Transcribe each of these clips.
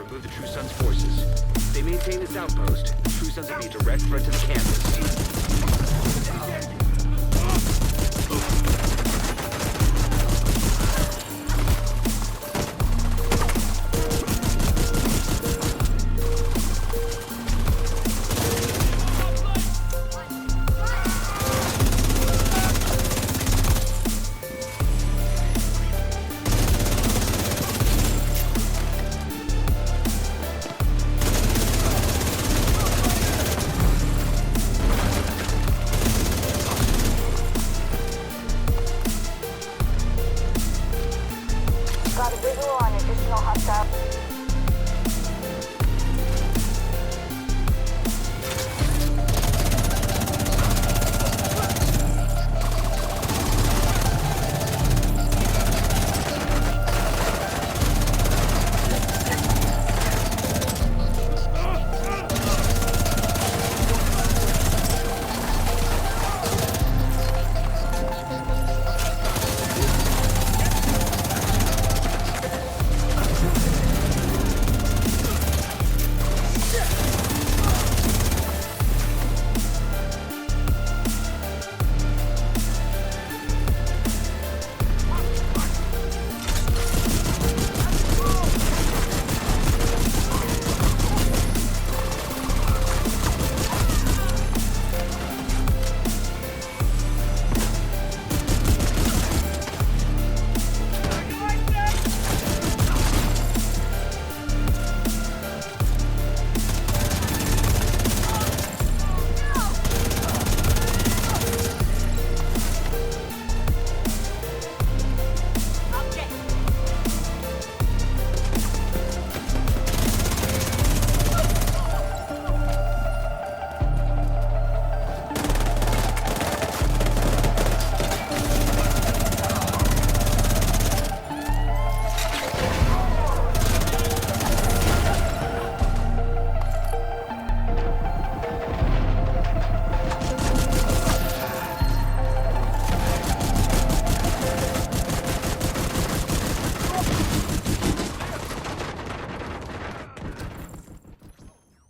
remove the True Sons' forces. If they maintain this outpost, the True Sons will be a direct threat to the campus. Got a visual on additional hostile.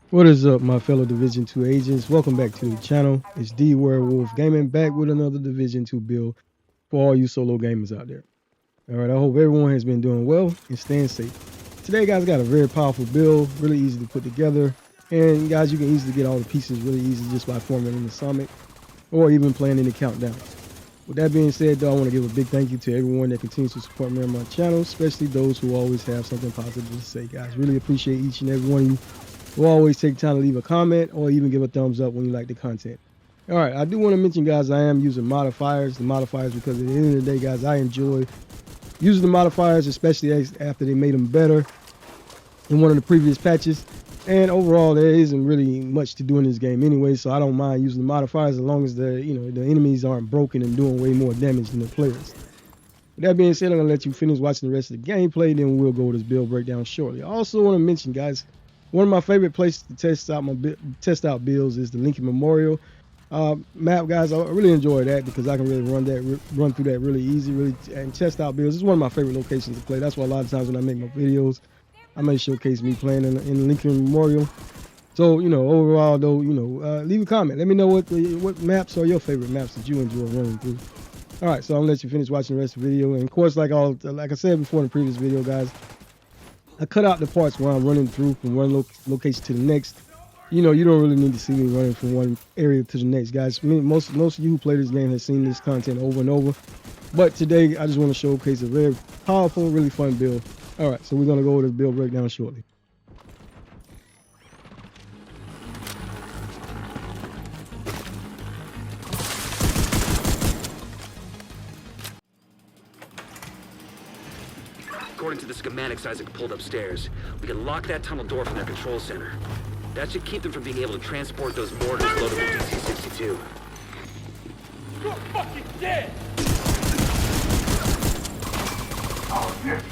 What is up, my fellow Division 2 agents? Welcome back to the channel. It's D Werewolf Gaming, back with another Division 2 build for all you solo gamers out there. Alright, I hope everyone has been doing well and staying safe. Today, guys, got a very powerful build, really easy to put together. And guys, you can easily get all the pieces really easy just by formatting the summit or even playing in the countdown. With that being said, though, I want to give a big thank you to everyone that continues to support me on my channel, especially those who always have something positive to say, guys. Really appreciate each and every one of you. We'll always take time to leave a comment or even give a thumbs up when you like the content. All right, I do want to mention, guys, I am using modifiers. The modifiers because at the end of the day, guys, I enjoy using the modifiers, especially after they made them better in one of the previous patches. And overall, there isn't really much to do in this game anyway, so I don't mind using the modifiers as long as the enemies aren't broken and doing way more damage than the players. With that being said, I'm gonna let you finish watching the rest of the gameplay, then we'll go with this build breakdown shortly. I also want to mention, guys, one of my favorite places to test out builds is the Lincoln Memorial map, guys. I really enjoy that because I can really run through that really easy, and test out builds. It's one of my favorite locations to play. That's why a lot of times when I make my videos, I may showcase me playing in Lincoln Memorial. So, overall though, leave a comment. Let me know what maps are your favorite maps that you enjoy running through. All right, so I'm gonna let you finish watching the rest of the video. And of course, like I said before in the previous video, guys, I cut out the parts where I'm running through from one location to the next. You don't really need to see me running from one area to the next, guys. Most of you who play this game have seen this content over and over. But today, I just want to showcase a very powerful, really fun build. All right, so we're going to go over the build breakdown shortly. According to the schematics Isaac pulled upstairs, we can lock that tunnel door from their control center. That should keep them from being able to transport those mortars loaded with DC-62. You're fucking dead! Oh, shit!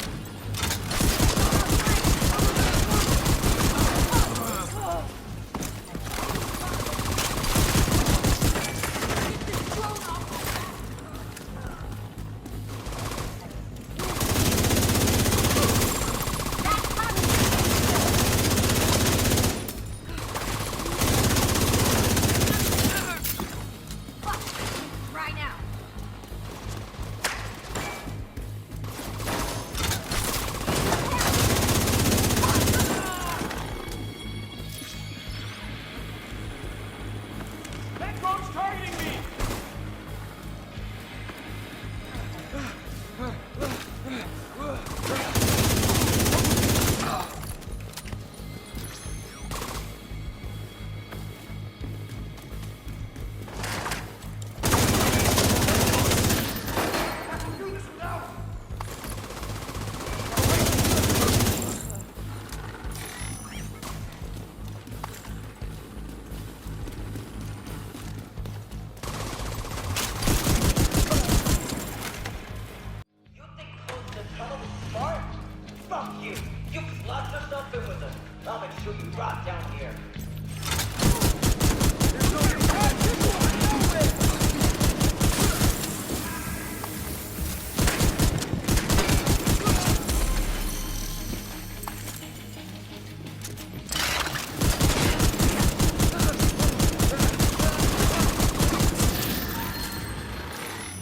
I'll make sure you drop down here.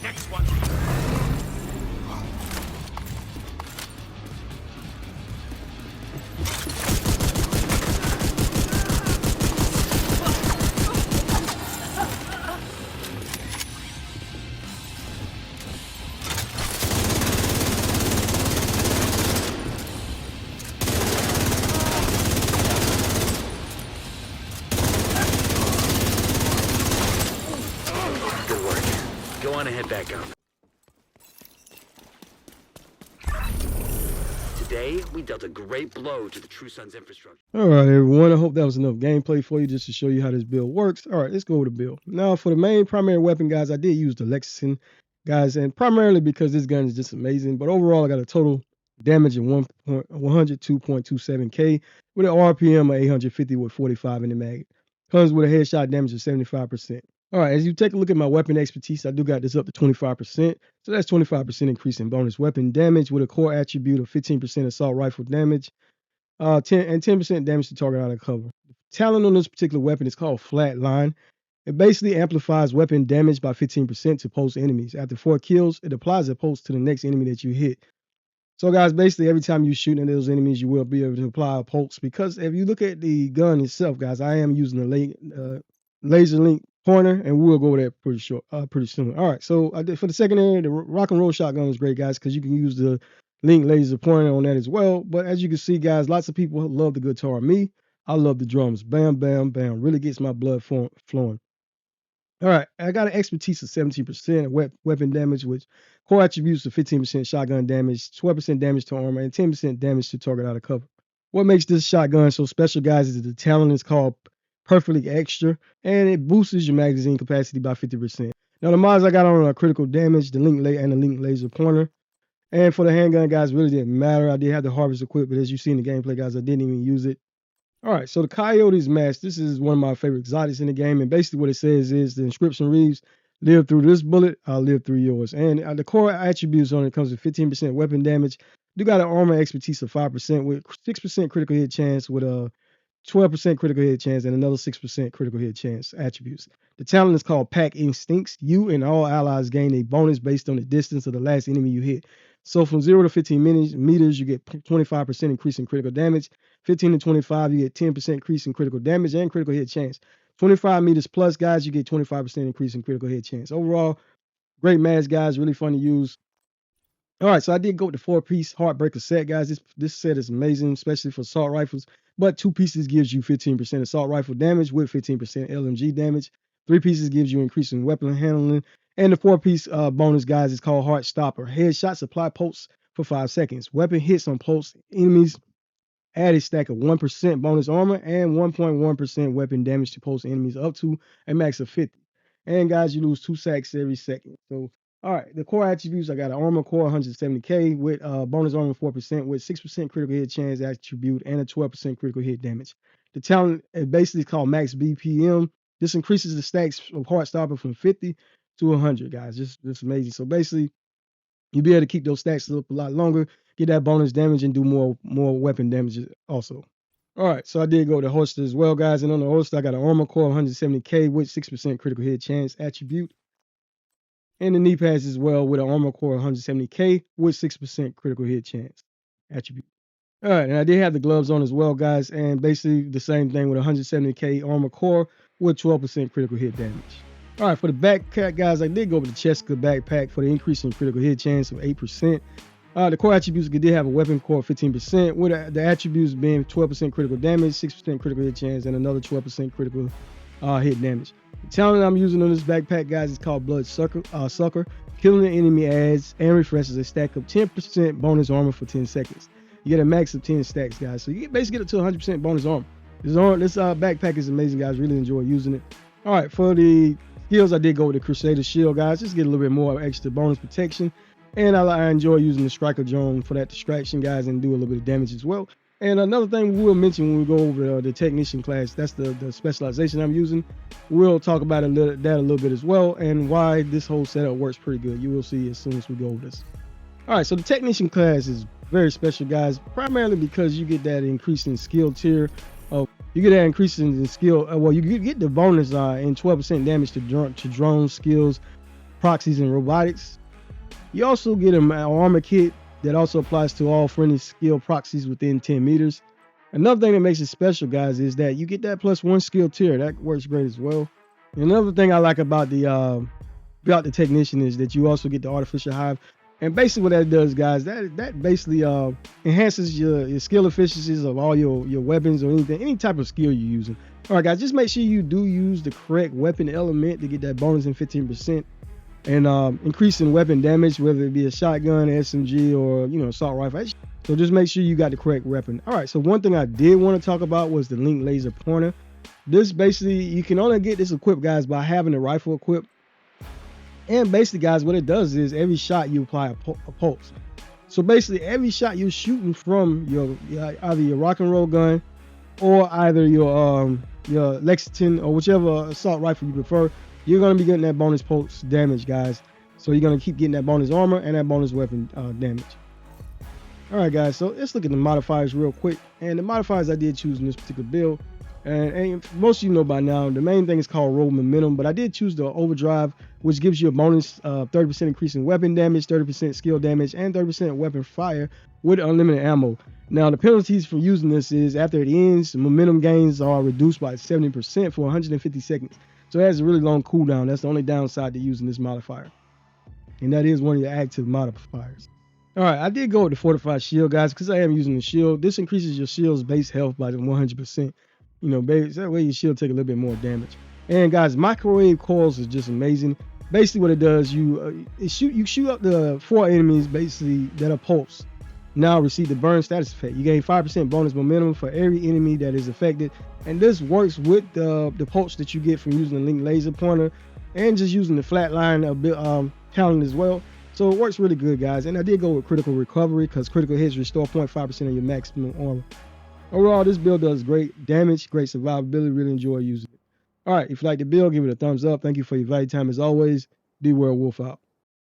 Next one. Good work. Go on and head back up. Today, we dealt a great blow to the True Sun's infrastructure. All right, everyone. I hope that was enough gameplay for you just to show you how this build works. All right, let's go with the build. Now, for the main primary weapon, guys, I did use the Lexington, guys, and primarily because this gun is just amazing. But overall, I got a total damage of 102.27k with an RPM of 850 with 45 in the mag. Comes with a headshot damage of 75%. All right, as you take a look at my weapon expertise, I do got this up to 25%. So that's 25% increase in bonus weapon damage with a core attribute of 15% assault rifle damage, 10% damage to target out of cover. The talent on this particular weapon is called Flatline. It basically amplifies weapon damage by 15% to pulse enemies. After 4 kills, it applies a pulse to the next enemy that you hit. So guys, basically every time you shoot at those enemies, you will be able to apply a pulse, because if you look at the gun itself, guys, I am using a laser link pointer, and we'll go over that pretty soon. All right, so I did for the secondary, the rock and roll shotgun is great, guys, because you can use the link laser pointer on that as well. But as you can see, guys, lots of people love the guitar. Me, I love the drums. Bam, bam, bam. Really gets my blood flowing. All right, I got an expertise of 17% weapon damage, which core attributes of 15% shotgun damage, 12% damage to armor, and 10% damage to target out of cover. What makes this shotgun so special, guys, is the talent is called Perfectly Extra, and it boosts your magazine capacity by 50%. Now, the mods I got on are critical damage, the link laser pointer. And for the handgun, guys, really didn't matter. I did have the harvest equipped, but as you see in the gameplay, guys, I didn't even use it. All right, so the Coyote's Mask, this is one of my favorite exotics in the game, and basically what it says is the inscription reads, live through this bullet, I'll live through yours. And the core attributes on it comes with 15% weapon damage. You got an armor expertise of 5% with 6% critical hit chance with a 12% critical hit chance and another 6% critical hit chance attributes. The talent is called Pack Instincts. You and all allies gain a bonus based on the distance of the last enemy you hit. So from 0 to 15 meters, you get 25% increase in critical damage. 15 to 25, you get 10% increase in critical damage and critical hit chance. 25 meters plus, guys, you get 25% increase in critical hit chance. Overall, great mask, guys. Really fun to use. All right, so I did go with the 4-piece Heartbreaker set, guys. This set is amazing, especially for assault rifles. But 2 pieces gives you 15% assault rifle damage with 15% LMG damage. 3 pieces gives you increase in weapon handling. And the 4-piece bonus, guys, is called Heart Stopper. Headshots apply pulse for 5 seconds. Weapon hits on pulse enemies add a stack of 1% bonus armor and 1.1% weapon damage to pulse enemies up to a max of 50. And guys, you lose 2 sacks every second. So, all right, the core attributes, I got an armor core 170k with bonus armor 4% with 6% critical hit chance attribute and a 12% critical hit damage. The talent is basically called Max BPM. This increases the stacks of Heart Stopper from 50 to 100, guys. Just amazing. So basically, you'll be able to keep those stacks up a lot longer, get that bonus damage, and do more weapon damage also. All right, so I did go to holster as well, guys. And on the holster, I got an armor core 170k with 6% critical hit chance attribute. And the knee pads as well with an armor core 170k with 6% critical hit chance attribute. All right, and I did have the gloves on as well, guys. And basically the same thing with 170k armor core with 12% critical hit damage. All right, for the backpack, guys, I did go with the Cheska backpack for the increase in critical hit chance of 8%. The core attributes did have a weapon core of 15%, with the attributes being 12% critical damage, 6% critical hit chance, and another 12% critical hit damage. The talent I'm using on this backpack, guys, is called Blood Sucker. Killing the enemy adds and refreshes a stack of 10% bonus armor for 10 seconds. You get a max of 10 stacks, guys. So you basically get it to 100% bonus armor. This backpack is amazing, guys. Really enjoy using it. All right, for the skills, I did go with the Crusader Shield, guys. Just get a little bit more extra bonus protection. And I enjoy using the Striker Drone for that distraction, guys, and do a little bit of damage as well. And another thing we will mention when we go over the technician class, that's the specialization I'm using. We'll talk about a little bit as well, and why this whole setup works pretty good. You will see as soon as we go over this. All right, so the technician class is very special, guys, primarily because you get that increase in skill tier. You get that increase in skill. Well, you get the bonus in 12% damage to drone skills, proxies, and robotics. You also get an armor kit that also applies to all friendly skill proxies within 10 meters. Another thing that makes it special, guys, is that you get that +1 skill tier. That works great as well. And another thing I like about the technician is that you also get the artificial hive. And basically what that does, guys, that basically enhances your skill efficiencies of all your weapons or any type of skill you're using. All right, guys, just make sure you do use the correct weapon element to get that bonus in 15%. And increasing weapon damage, whether it be a shotgun, SMG, or assault rifle. So just make sure you got the correct weapon. All right, so one thing I did want to talk about was the link laser pointer. This basically, you can only get this equipped, guys, by having the rifle equipped. And basically, guys, what it does is every shot you apply a pulse. So basically, every shot you're shooting from either your rock and roll gun or either your Lexington or whichever assault rifle you prefer, you're going to be getting that bonus pulse damage, guys. So you're going to keep getting that bonus armor and that bonus weapon damage. All right, guys, so let's look at the modifiers real quick. And the modifiers I did choose in this particular build, and most of you know by now, the main thing is called roll momentum, but I did choose the overdrive, which gives you a bonus 30% increase in weapon damage, 30% skill damage, and 30% weapon fire with unlimited ammo. Now, the penalties for using this is after it ends, momentum gains are reduced by 70% for 150 seconds. So it has a really long cooldown. That's the only downside to using this modifier. And that is one of your active modifiers. All right, I did go with the fortified shield, guys, because I am using the shield. This increases your shield's base health by 100%. Baby, that way your shield take a little bit more damage. And guys, microwave coils is just amazing. Basically, what it does, you shoot up the 4 enemies basically that are pulse. Now receive the burn status effect. You gain 5% bonus momentum for every enemy that is affected. And this works with the pulse that you get from using the link laser pointer and just using the flatline talent as well. So it works really good, guys. And I did go with critical recovery because critical hits restore 0.5% of your maximum armor. Overall, this build does great damage, great survivability. Really enjoy using it. All right, if you like the build, give it a thumbs up. Thank you for your valuable time as always. D Werewolf out.